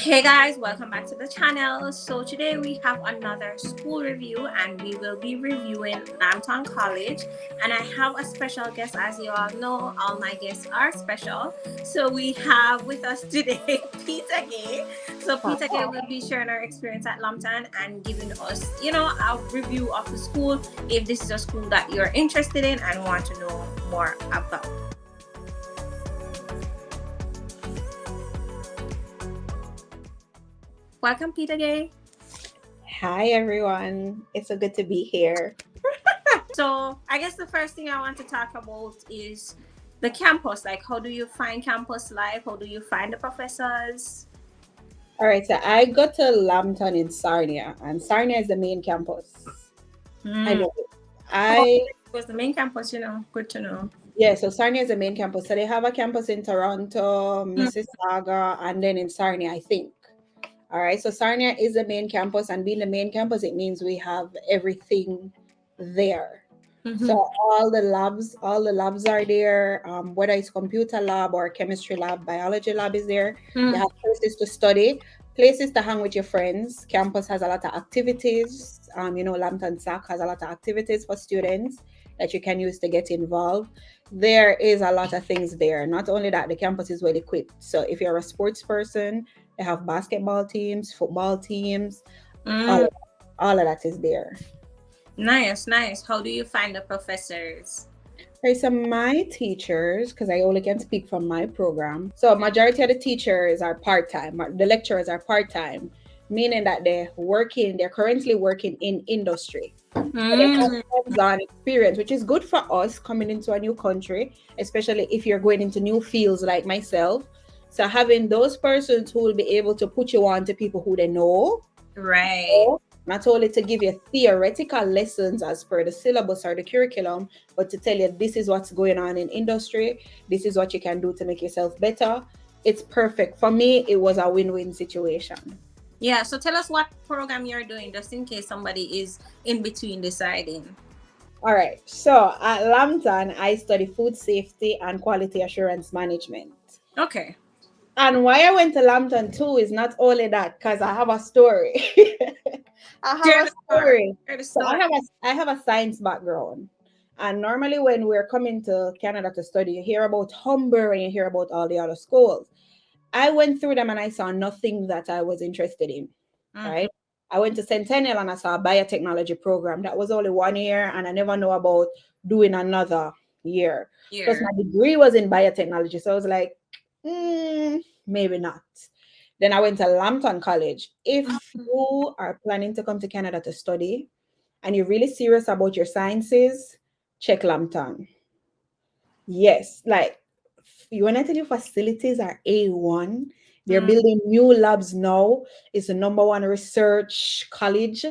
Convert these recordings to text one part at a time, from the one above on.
Hey guys, welcome back to the channel. So today we have another school review and we will be reviewing Lambton College, and I have a special guest. As you all know, all my guests are special. So we have with us today Peter Gay. So Peter Gay will be sharing our experience at Lambton and giving us, a review of the school if this is a school that you're interested in and want to know more about. Welcome, Peter Gay. Hi, everyone. It's so good to be here. So I guess the first thing I want to talk about is the campus. Like, how do you find campus life? How do you find the professors? All right, so I go to Lambton in Sarnia, and Sarnia is the main campus. I know. Oh, it was the main campus, Good to know. Yeah, so Sarnia is the main campus. So they have a campus in Toronto, Mississauga, and then in Sarnia, I think. All right, so Sarnia is the main campus, and being the main campus, it means we have everything there. So all the labs are there. Whether it's computer lab or chemistry lab, biology lab is there. You have places to study, places to hang with your friends. Campus has a lot of activities. Lambton SAC has a lot of activities for students that you can use to get involved. There is a lot of things there. Not only that, the campus is well equipped. So if you're a sports person, they have basketball teams, football teams, all of that is there. Nice. How do you find the professors? Okay, so my teachers, because I only can speak from my program, so majority of the teachers are part-time. The lecturers are part-time, meaning that they're currently working in industry. So they have hands-on experience, which is good for us coming into a new country, especially if you're going into new fields like myself. So having those persons who will be able to put you on to people who they know. Right. Not only to give you theoretical lessons as per the syllabus or the curriculum, but to tell you this is what's going on in industry, this is what you can do to make yourself better. It's perfect. For me, it was a win-win situation. Yeah, so tell us what program you're doing, just in case somebody is in between deciding. All right. So at Lambton, I study food safety and quality assurance management. Okay. And why I went to Lambton too is not only that, because I have a story. I have a story. So I have a science background. And normally when we're coming to Canada to study, you hear about Humber and you hear about all the other schools. I went through them and I saw nothing that I was interested in. Right. I went to Centennial and I saw a biotechnology program. That was only 1 year, and I never know about doing another year. Because my degree was in biotechnology. So I was like, maybe not. Then I went to Lambton College. If you are planning to come to Canada to study and you're really serious about your sciences, check Lambton. Yes, like when I tell you facilities are A1, they're building new labs now. It's the number one research college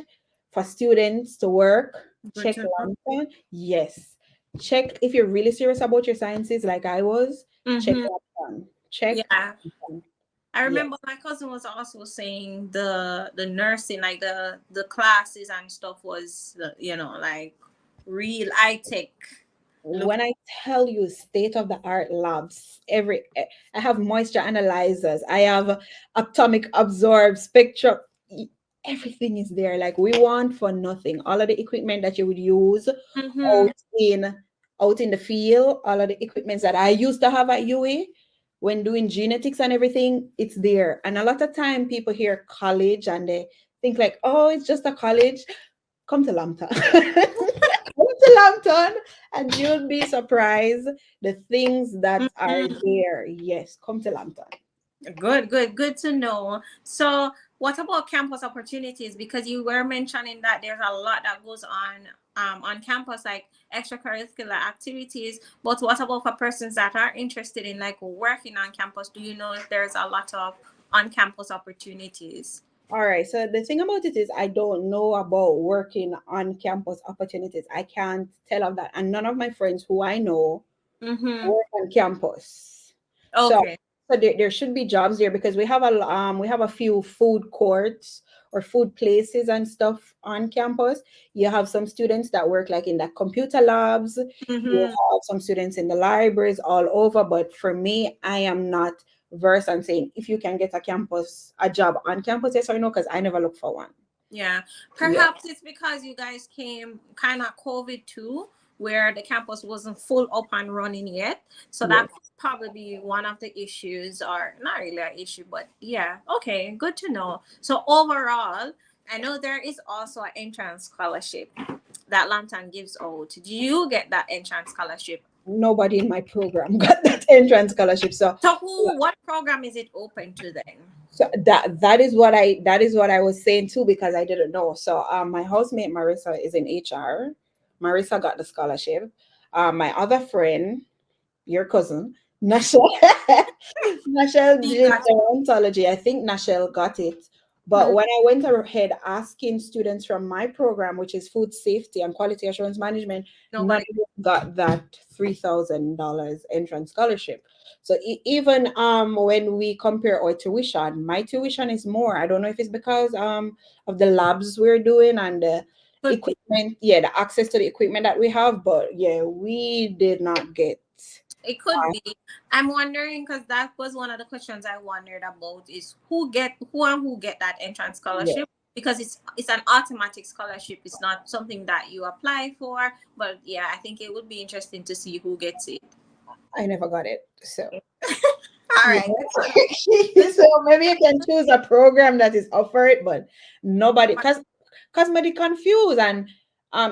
for students to work. Check Lambton. Yes. Check if you're really serious about your sciences, like I was, check Lambton. Check. Yeah. I remember my cousin was also saying the nursing, like the classes and stuff was, like real high tech. When I tell you state of the art labs, I have moisture analyzers, I have atomic absorb spectrum, everything is there. Like we want for nothing. All of the equipment that you would use out in the field, all of the equipments that I used to have at UA when doing genetics and everything, it's there. And a lot of time people hear college and they think like, oh, it's just a college. Come to Lambton. Come to Lambton and you'll be surprised the things that are there. Yes, come to Lambton. Good to know. So what about campus opportunities? Because you were mentioning that there's a lot that goes on campus, like extracurricular activities. But what about for persons that are interested in like working on campus? Do you know if there's a lot of on-campus opportunities? All right. So the thing about it is I don't know about working on campus opportunities. I can't tell of that. And none of my friends who I know work on campus. Okay. So there should be jobs there because we have a few food courts or food places and stuff on campus. You have some students that work like in the computer labs. You have some students in the libraries all over. But for me, I am not verse and saying if you can get a job on campus, yes or no, because I never look for one. Yeah. Yeah. Perhaps it's because you guys came kind of COVID too, where the campus wasn't full up and running yet. So Yes. that could probably be one of the issues, or not really an issue, but yeah. Okay, good to know. So overall, I know there is also an entrance scholarship that Lambton gives out. Do you get that entrance scholarship? Nobody in my program got that entrance scholarship. So So what program is it open to then? that is what I was saying too, because I didn't know. So my housemate Marissa is in HR. Marissa got the scholarship. My other friend, your cousin, Nashel, Nashel You did got ontology. I think Nashel got it. But Mhm. when I went ahead asking students from my program, which is food safety and quality assurance management, none Nobody. of them got that $3,000 entrance scholarship. So even when we compare our tuition, my tuition is more. I don't know if it's because of the labs we're doing and the Could be. equipment, yeah, the access to the equipment that we have. But yeah, we did not get. It could be. I'm wondering because that was one of the questions I wondered about is who get that entrance Yeah, scholarship, because it's an automatic scholarship. It's not something that you apply for. But yeah, I think it would be interesting to see who gets it. I never got it. So All yeah. right, good to know. Good So maybe you can choose a program that is offered, but nobody, because maybe confused. And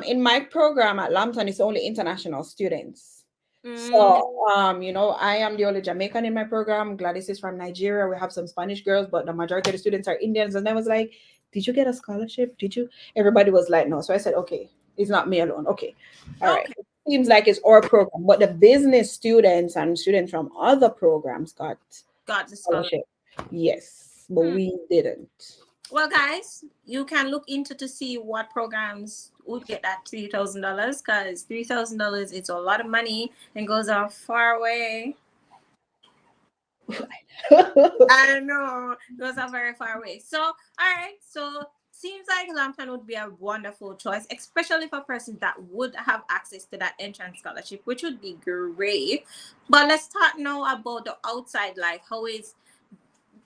in my program at Lambton, it's only international students. Mm, So I am the only Jamaican in my program. Gladys is from Nigeria. We have some Spanish girls, but the majority of the students are Indians. And I was like, "Did you get a scholarship? Did you?" Everybody was like, "No." So I said, "Okay, it's not me alone. Okay, all right." okay, Seems like it's our program, but the business students and students from other programs got got the scholarship. scholarship. Yes, but Hmm. we didn't. Well, guys, you can look into to see what programs would get that $3,000, because $3,000 is a lot of money and goes a far way. I know those are very far away. So, all right. So, seems like Lambton would be a wonderful choice, especially for persons that would have access to that entrance scholarship, which would be great. But let's talk now about the outside life. How is?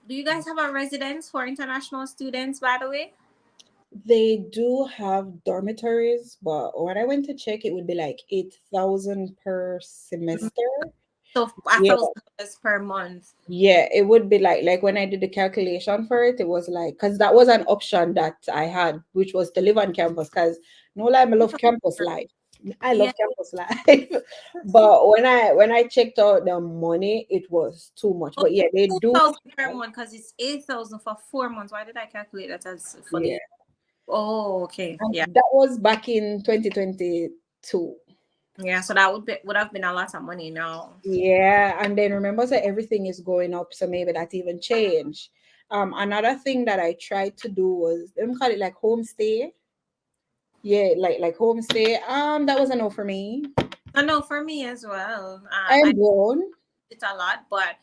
Do you guys have a residence for international students, by the way? They do have dormitories, but when I went to check, it would be like 8,000 per Mhm. semester. So, a Yeah, $1,000 per month. yeah, it would be like when I did the calculation for it, it was like because that was an option that I had, which was to live on campus. Because no lie, I love campus life. I Yeah, love campus life. But when I checked out the money, it was too much. oh, But yeah, they two do. thousand per month because it's 8,000 for 4 months. Why did I calculate that as for Yeah, the? Oh, okay, and yeah. that was back in 2022. Yeah, so that would have been a lot of money now. Yeah, and then remember, so everything is going up, so maybe that even change. Another thing that I tried to do was let me call it like homestay. Yeah, like homestay. That was a no for me. I know for me as well. I I am grown. it's a lot, but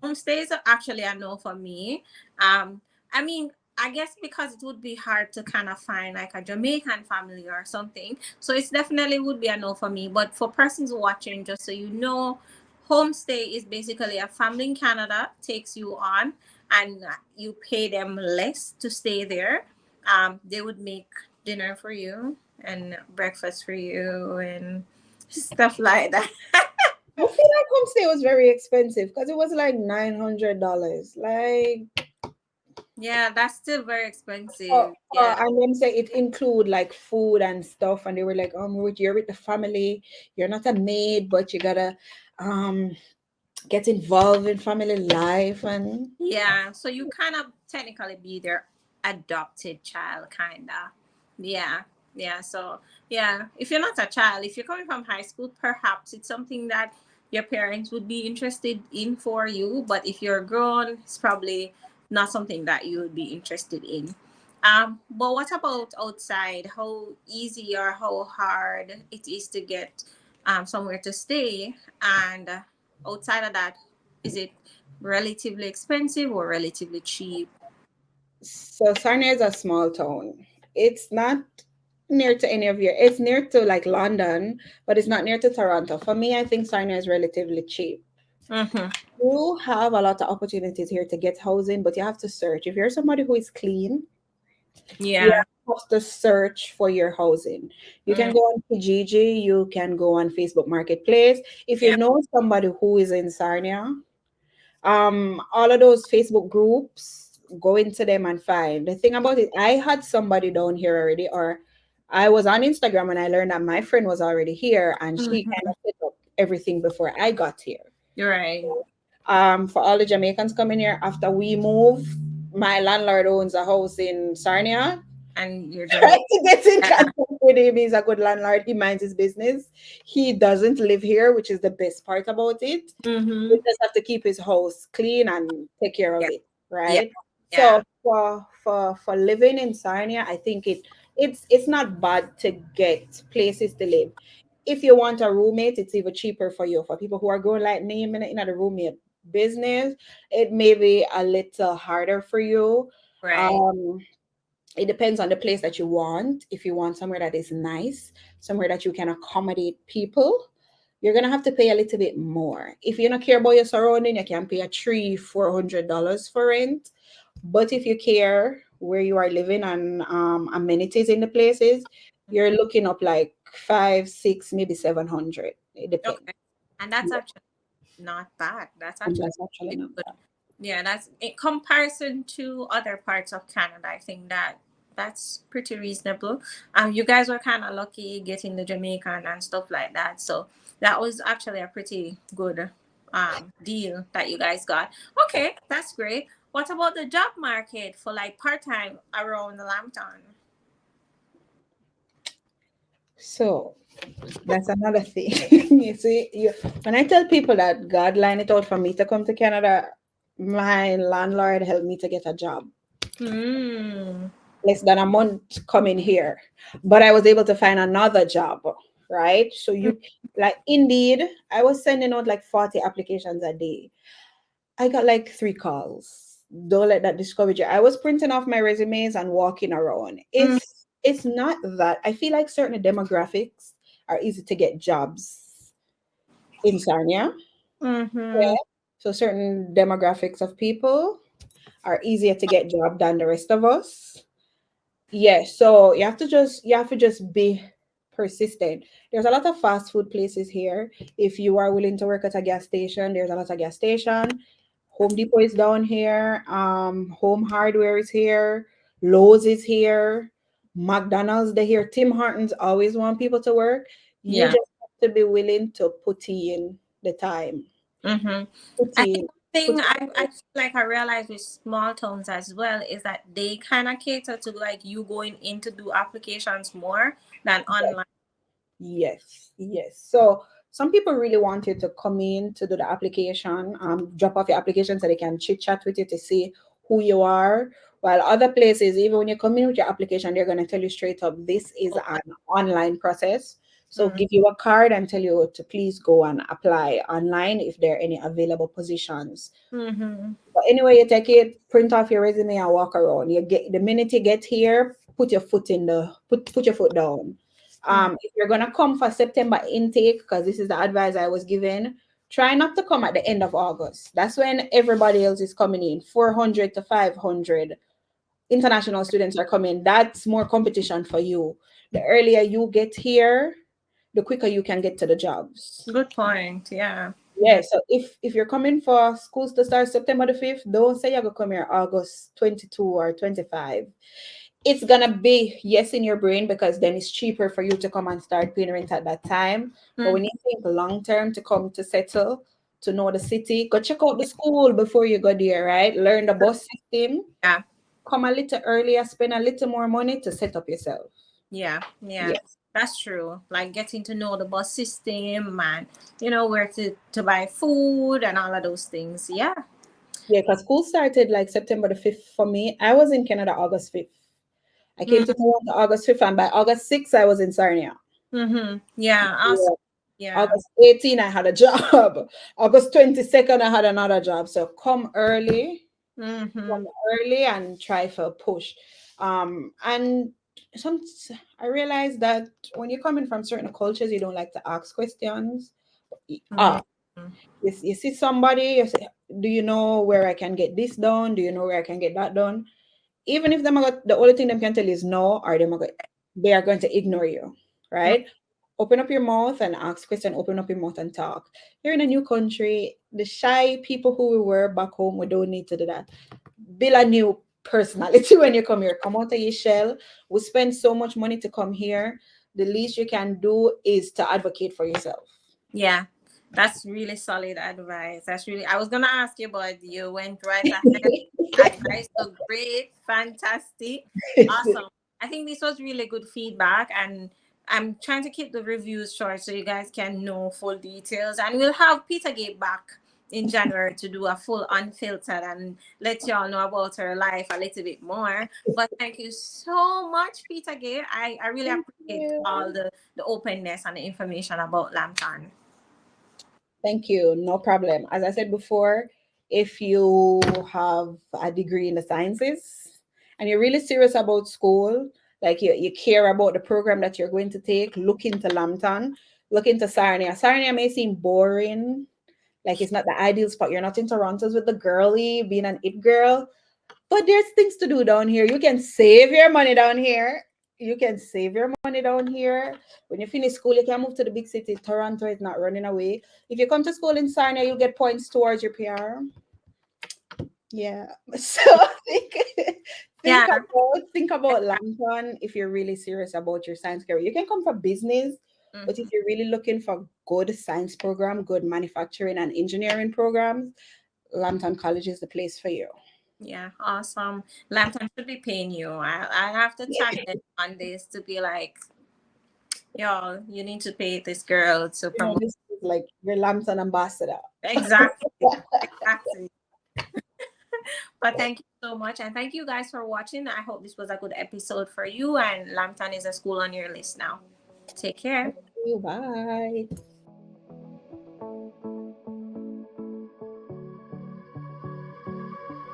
homestays are actually a no for me. Um, I mean, I guess because it would be hard to kind of find like a Jamaican family or something. So it's definitely would be a no for me. But for persons watching, just so you know, homestay is basically a family in Canada takes you on, and you pay them less to stay there. They would make dinner for you and breakfast for you and stuff like that. I feel like homestay was very expensive because it was like $900. Like, Yeah, that's still very expensive. Yeah. and then say it include like food and stuff, and they were like, you're with the family, you're not a maid, but you gotta um get involved in family life and Yeah. So you kind of technically be their adopted child, kind of. Yeah. Yeah. So, yeah. If you're not a child, if you're coming from high school, perhaps it's something that your parents would be interested in for you. But if you're grown, it's probably not something that you would be interested in. But what about outside? How easy or how hard it is to get somewhere to stay? And outside of that, is it relatively expensive or relatively cheap? so Sarnia is a small town. It's not near to any of your. It's near to like London, but it's not near to Toronto. For me, I think Sarnia is relatively cheap. Mm-hmm. You have a lot of opportunities here to get housing, but you have to search. If you're somebody who is clean, you Yeah. have to search for your housing. You Mm, can go on Kijiji, you can go on Facebook Marketplace. If you yeah. know somebody who is in Sarnia, all of those Facebook groups, go into them and find. The thing about it, I had somebody down here already, or I was on Instagram and I learned that my friend was already here and she kind Mm-hmm. of set up everything before I got here. You're right. For all the Jamaicans coming here after we move, my landlord owns a house in Sarnia. And you're Try Jamaican. to get in Yeah. contact with him. He's a good landlord. He minds his business. He doesn't live here, which is the best part about it. He Mm-hmm. just have to keep his house clean and take care of Yeah. it, Yeah. right? Yeah. So for living in Sarnia, I think it's not bad to get places to live. If you want a roommate, it's even cheaper for you. For people who are going like me in the roommate business, it may be a little harder for you. Right. Um, it depends on the place that you want. If you want somewhere that is nice, somewhere that you can accommodate people, you're gonna have to pay a little bit more. If you don't care about your surrounding, you can pay a $300-400 for rent. But if you care where you are living and amenities in the places, you're looking up like 5, 6, maybe 700. It depends. Okay. And that's Yeah, actually not bad. That's and actually that's actually pretty not good. bad. Yeah, that's in comparison to other parts of Canada. I think that that's pretty reasonable. You guys were kind of lucky getting the Jamaican and stuff like that. So that was actually a pretty good deal that you guys got. Okay, that's great. What about the job market for like part time around Lambton? So that's another thing. You see, when I tell people that God lined it out for me to come to Canada, my landlord helped me to get a job. Hmm. Less than a month coming here, but I was able to find another job, right? So you like Indeed, I was sending out like 40 applications a day. I got like 3 calls. Don't let that discourage you. I was printing off my resumes and walking around. It's not that I feel like certain demographics are easy to get jobs in Sarnia. Mm-hmm. Yeah. So certain demographics of people are easier to get job than the rest of us. Yeah, so you have to just be persistent. There's a lot of fast food places here. If you are willing to work at a gas station, there's a lot of gas station. Home Depot is down here. Home Hardware is here. Lowe's is here. McDonald's they're here. Tim Hortons always want people to work. You Yeah. just have to be willing to put in the time. Mm-hmm. Put I think in, the thing put I in. feel like I realized with small towns as well is that they kind of cater to like you going in to do applications more than online. Yes, yes. So some people really want you to come in to do the application, drop off your application so they can chit chat with you to see who you are. While other places, even when you come in with your application, they're going to tell you straight up, this is Oh, an online process. So mm, give you a card and tell you to please go and apply online if there are any available positions. mm-hmm. But anyway, you take it, print off your resume and walk around. You get the minute you get here, put your foot down. Mm, If you're gonna come for September intake, because this is the advice I was given, try not to come at the end of August. That's when everybody else is coming in. 400 to 500 international students are coming. That's more competition for you. The earlier you get here, the quicker you can get to the jobs. good point. Yeah. Yeah, so if you're coming for schools to start September the 5th, don't say you're gonna come here August 22 or 25. It's gonna be yes in your brain because then it's cheaper for you to come and start paying rent at that time. But when Mm, you think long term to come to settle, to know the city, go check out the school before you go there, right? Learn the bus system, yeah. come a little earlier, spend a little more money to set up yourself. Yeah. Yeah. Yes. That's true. Like getting to know the bus system and where to buy food and all of those things. Yeah. Yeah, because school started like September the 5th for me. I was in Canada August 5th. I came to Mm-hmm. Toronto August 5th, and by August 6th, I was in Sarnia. Mm-hmm. Yeah. Awesome. Yeah. Yeah. August 18th, I had a job. August 22nd, I had another job. So come Mm-hmm. early and try for push. And some I realized that when you're coming from certain cultures, you don't like to ask questions. Mm-hmm. You see somebody, you say, do you know where I can get this done? Do you know where I can get that done? Even if the only thing they can tell is no, or they are going to ignore you, right? Open up your mouth and ask questions. Open up your mouth and talk. You're in a new country. The shy people who we were back home, we don't need to do that. Build a new personality when you come here. Come out of your shell. We spend so much money to come here. The least you can do is to advocate for yourself. Yeah, that's really solid advice. That's really, I was gonna ask you, but you went right ahead. Advice, so great, fantastic, awesome. I think this was really good feedback, and I'm trying to keep the reviews short so you guys can know full details. And we'll have Peter Gate back in January to do a full unfiltered and let y'all know about her life a little bit more. But thank you so much, Peter Gate. I really Thank appreciate you. all the openness and the information about Lambton. Thank you. No problem. As I said before, if you have a degree in the sciences and you're really serious about school, like you care about the program that you're going to take, look into Lambton, look into Sarnia. Sarnia may seem boring, like it's not the ideal spot. You're not in Toronto's with the girly, being an it girl. But there's things to do down here. You can save your money down here. You can save your money down here. When you finish school, you can move to the big city. Toronto is not running away. If you come to school in Sarnia, you'll get points towards your PR. Yeah. So think, Yeah. think about Lambton if you're really serious about your science career. You can come for business, but if you're really looking for good science program, good manufacturing and engineering programs, Lambton College is the place for you. Yeah, awesome. Lambton should be paying you. I have to chat them on this to be like, y'all, you need to pay this girl to You know, promote. this is like your Lambton ambassador. Exactly. Exactly. But thank you so much. And thank you guys for watching. I hope this was a good episode for you. And Lambton is a school on your list now. Take care. Bye.